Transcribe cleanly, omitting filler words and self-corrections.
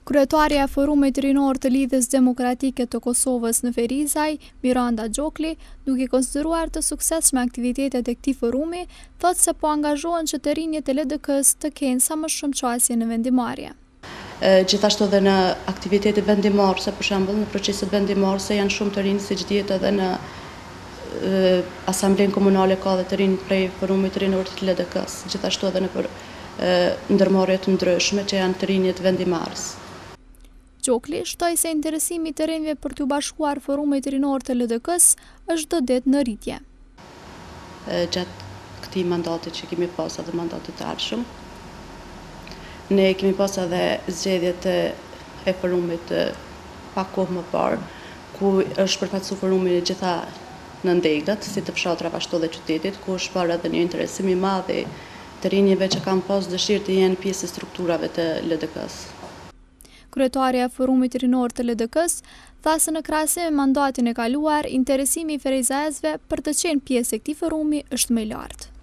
Kryetaria e Forumit Rinor të Lidhjes Demokratike të Kosovës në Ferizaj, Miranda Gjokli, duke konsideruar të suksesshme aktivitetet e këtij forumi, thotë se po angazhohen që të rinjët e LDK-s të kenë sa më shumë qasje në vendimarrje. Gjithashtu edhe në aktivitetet vendimmarrëse, për shembull në proceset vendimmarrëse janë shumë të rinj, siç dihet edhe në Asamblenë Komunale ka dhe të rinj prej Forumit Rinor të LDK-s, gjithashtu edhe në ndërmarrje të ndryshme që janë të rinjët vendimmarrës. Gjokli shtoi se interesimi të rinjve për t'u bashkuar Forumit Rinor të LDK-s është çdo ditë në rritje. Gjatë këtij mandati që kemi pas edhe mandatit të ardhshëm, ne kemi pas edhe zgjedhjet e forumit pak kohë më parë, ku është përfaqësuar forumi në gjitha nëndeglat, si të fshatra ashtu dhe qytetit, ku është parë edhe një interesim i madh i të rinjve që kanë pas dëshirë të jenë pjesë e strukturave të LDK-s. Kryetaria e Forumit Rinor të LDK-s tha se në krahasim me mandatin e kaluar, interesimi i ferizajezve për të qenë pjesë e këtij forumi është më i lartë.